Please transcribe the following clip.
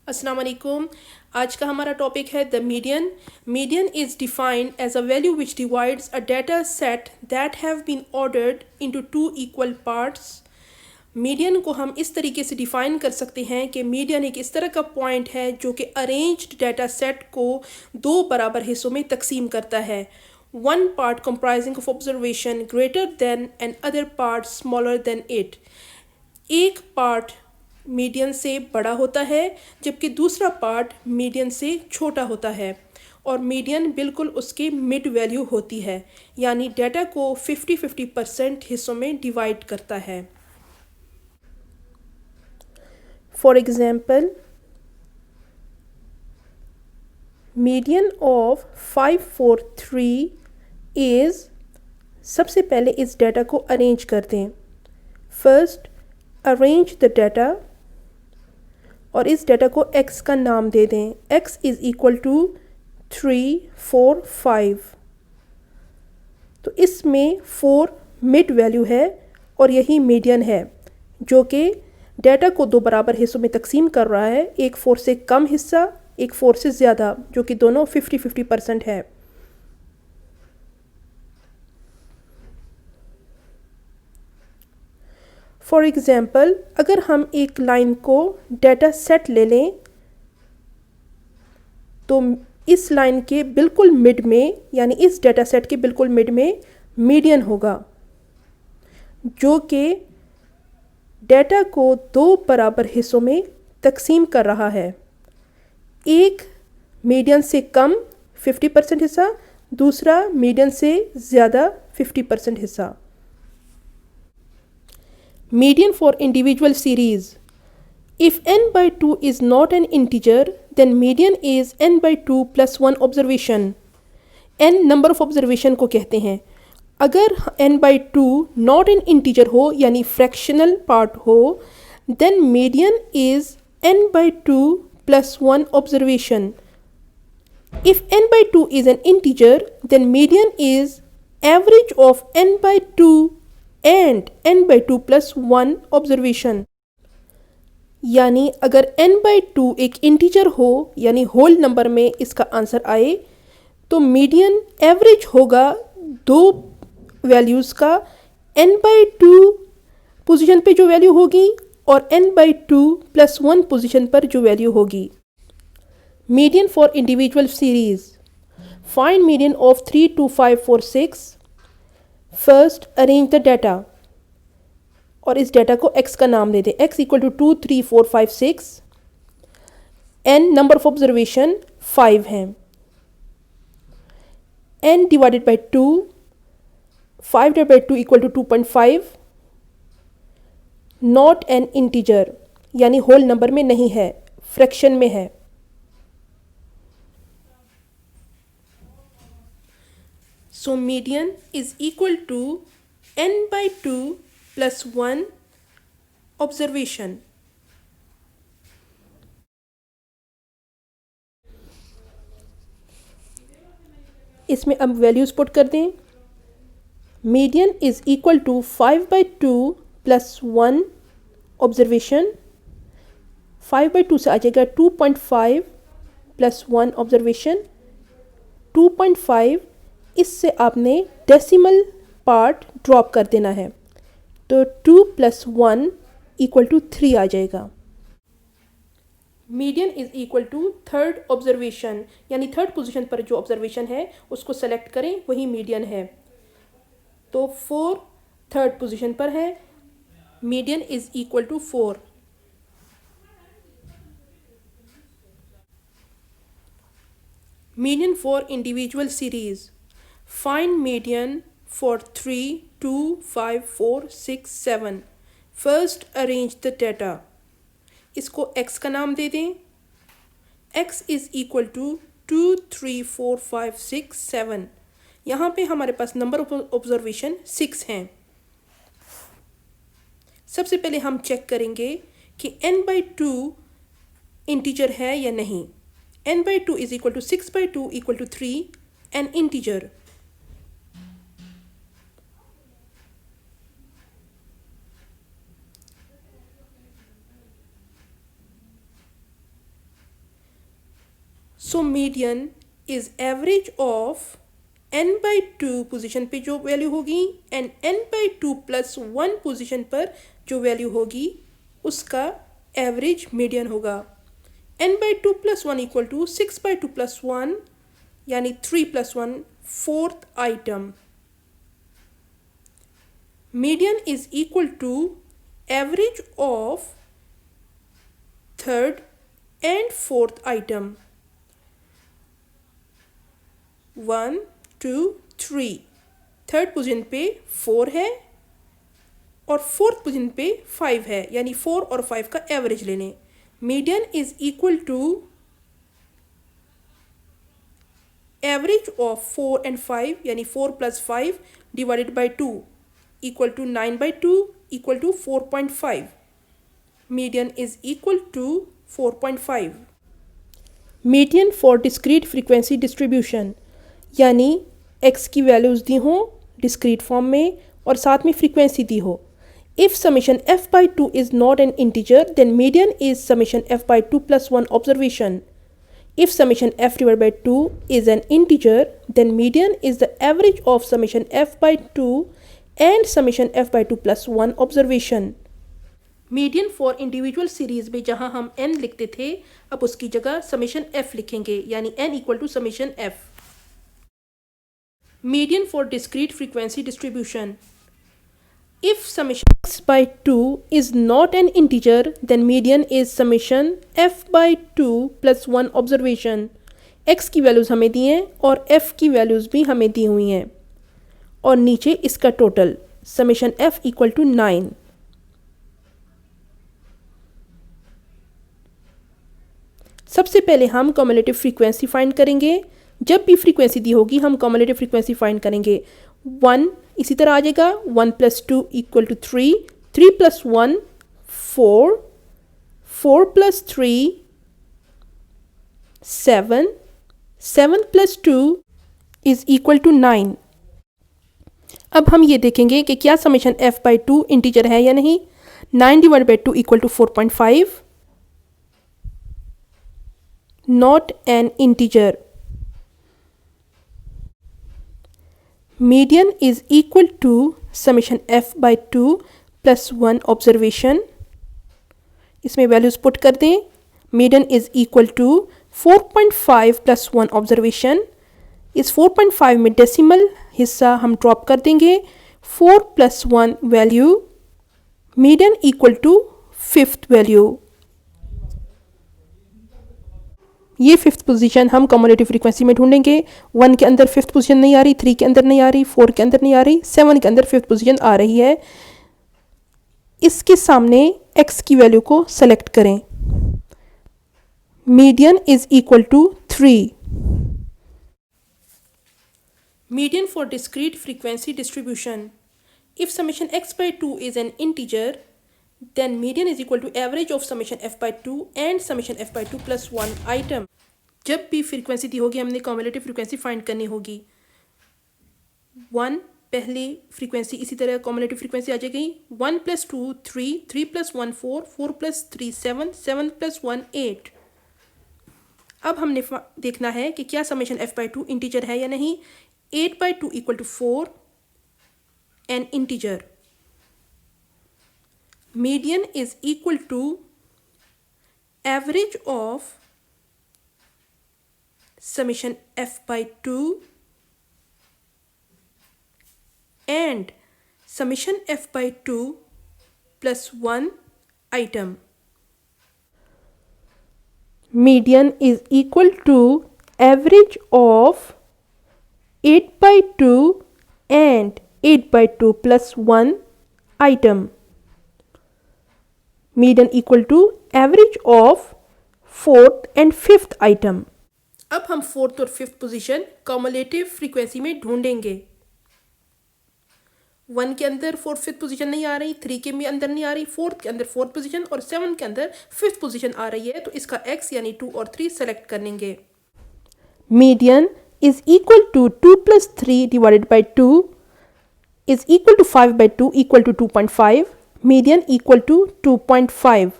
अस्सलाम वालेकुम। आज का हमारा टॉपिक है the median. Median is defined as a value which divides a data set that have been ordered into two equal parts. Median को हम इस तरीके से डिफ़ाइन कर सकते हैं कि मीडियन एक इस तरह का पॉइंट है जो कि अरेंज्ड डेटा सेट को दो बराबर हिस्सों में तकसीम करता है। One part comprising of observation greater than and other part smaller than it. एक पार्ट मीडियन से बड़ा होता है जबकि दूसरा पार्ट मीडियन से छोटा होता है और मीडियन बिल्कुल उसके मिड वैल्यू होती है, यानी डेटा को 50-50% हिस्सों में डिवाइड करता है। For example, median of 543 is, सबसे पहले इस डेटा को अरेंज कर दें। फर्स्ट अरेंज द डाटा और इस डाटा को x का नाम दे दें। x is equal to 3, 4, 5। तो इसमें 4 मिड वैल्यू है और यही मीडियन है जो कि डाटा को दो बराबर हिस्सों में तकसीम कर रहा है, एक 4 से कम हिस्सा, एक 4 से ज़्यादा, जो कि दोनों 50-50% है। फॉर एग्ज़ाम्पल, अगर हम एक लाइन को डाटा सेट ले लें तो इस लाइन के बिल्कुल मिड में, यानी इस डाटा सेट के बिल्कुल मिड में मीडियन होगा जो कि डाटा को दो बराबर हिस्सों में तकसीम कर रहा है। एक मीडियन से कम 50% हिस्सा, दूसरा मीडियन से ज़्यादा 50% हिस्सा। Median for individual series. If n by 2 is not an integer, then median is n by 2 plus 1 observation. n number of observation को कहते हैं। अगर n by 2 not an integer हो, यानी fractional part हो, then median is n by 2 plus 1 observation. If n by 2 is an integer, then median is average of n by 2 and n by 2 plus 1 observation. यानी अगर n by 2 एक integer हो, यानी whole number में इसका answer आए, तो median average होगा दो वैल्यूज़ का n by 2 पोजीशन पे जो वैल्यू होगी और n by 2 plus 1 पोजीशन पर जो वैल्यू होगी। Median for individual series. Find median of 3, 2, 5, 4, 6। First arrange the data और इस डाटा को x का नाम दे दें। x equal to 2, 3, 4, 5, 6। n number of observation 5 हैं। n divided by 2, 5 divide by 2 equal to 2.5। Not an integer, यानी होल नंबर में नहीं है, फ्रैक्शन में है। So median is equal to n by 2 plus 1 observation. इसमें अब वैल्यूज़ पुट कर दें। Median is equal to 5 by 2 plus 1 observation. 5 by 2 से आ जाएगा 2.5 plus 1 ऑब्जर्वेशन। 2.5 इससे आपने डेसिमल पार्ट ड्रॉप कर देना है, तो 2 plus 1 इक्वल टू 3 आ जाएगा। Median is equal to third observation, यानी थर्ड पोजीशन पर जो ऑब्जर्वेशन है उसको सेलेक्ट करें, वही मीडियन है। तो 4 थर्ड पोजीशन पर है, median is equal to 4। Median for individual series. Find median for 3, 2, 5, 4, 6, 7. First arrange the data. इसको x का नाम दे दें। x is equal to 2, 3, 4, 5, 6, 7। यहाँ पे हमारे पास नंबर ऑफ ऑब्जर्वेशन 6 हैं। सबसे पहले हम चेक करेंगे कि n by 2 इंटीजर है या नहीं। n by 2 is equal to 6 by 2 equal to 3, an integer। So median is average of n by 2 position पे जो वैल्यू होगी and n by 2 plus 1 position पर जो वैल्यू होगी उसका एवरेज मीडियन होगा. n by 2 plus 1 equal to 6 by 2 plus 1 यानी 3 plus 1 fourth item. Median is equal to average of third and fourth item. 1 2 3 third position पे 4 है और फोर्थ पोजीशन पे 5 है यानी 4 और 5 का एवरेज लेने. Median is equal to average of 4 and 5 यानी 4 plus 5 divided by 2 equal to 9 by 2 equal to 4.5. Median is equal to 4.5. Median for discrete frequency distribution यानी x की वैल्यूज़ दी हों डिस्क्रीट फॉर्म में और साथ में फ्रीक्वेंसी दी हो. If summation f by 2 is not an integer then median is summation f by 2 plus 1 observation. If summation f divided by 2 is an integer then median is the average of summation f by 2 and summation f by 2 plus 1 observation. Median for individual series में जहां हम n लिखते थे अब उसकी जगह summation f लिखेंगे यानी n equal to summation f. Median for discrete frequency distribution. If summation x by 2 is not an integer then median is summation f by 2 plus 1 observation. x की वैल्यूज़ हमें दी हैं और f की values भी हमें दी हुई हैं और नीचे इसका total summation f equal to 9. सबसे पहले हम कम्युलेटिव फ्रीक्वेंसी फाइंड करेंगे. जब भी फ्रीक्वेंसी दी होगी हम कम्युलेटिव फ्रीक्वेंसी फाइंड करेंगे. 1 इसी तरह आ जाएगा 1 plus 2 equal to 3 3 plus 1 4 4 plus 3 7 7 plus 2 is equal to 9. अब हम ये देखेंगे कि क्या समेशन f बाई 2 इंटीजर है या नहीं. 9 divide by 2 equal to 4.5 not an integer. Median is equal to summation f by 2 plus 1 observation. इसमें वैल्यूज पुट कर दें. Median is equal to 4.5 plus 1 observation. इस 4.5 में डेसिमल हिस्सा हम ड्रॉप कर देंगे. 4 plus 1 value. Median equal to fifth value. ये फिफ्थ पोजीशन हम कम्युलेटिव फ्रीक्वेंसी में ढूंढेंगे. 1 के अंदर फिफ्थ पोजीशन नहीं आ रही, 3 के अंदर नहीं आ रही, 4 के अंदर नहीं आ रही, 7 के अंदर फिफ्थ पोजीशन आ रही है. इसके सामने x की वैल्यू को सेलेक्ट करें. Median is equal to 3. Median for discrete frequency distribution. If summation x by 2 is an integer then median is equal to average of summation f by 2 and summation f by 2 plus 1 item. जब भी frequency दी होगी हमने cumulative frequency find करनी होगी. 1 पहली frequency इसी तरह cumulative frequency आ जाएगी. 1 प्लस 2 3 3 प्लस 1 4 4 प्लस 3 7 7 प्लस 1 8. अब हमने देखना है कि क्या समेशन f by 2 इंटीजर है या नहीं. 8 by 2 equal to 4 an integer. Median is equal to average of summation f by 2 and summation f by 2 plus 1 item. Median is equal to average of 8 by 2 and 8 by 2 plus 1 item. Median equal to average of fourth and fifth item. अब हम fourth और fifth position cumulative frequency में ढूंढेंगे. 1 के अंदर fourth fifth position नहीं आ रही, 3 के भी अंदर नहीं आ रही, 4 के अंदर फोर्थ पोजीशन और 7 के अंदर फिफ्थ पोजीशन आ रही है तो इसका x यानी 2 और 3 सेलेक्ट करेंगे. Median is equal to 2 plus 3 divided by 2 is equal to 5 by 2 equal to 2.5. Median equal to 2.5.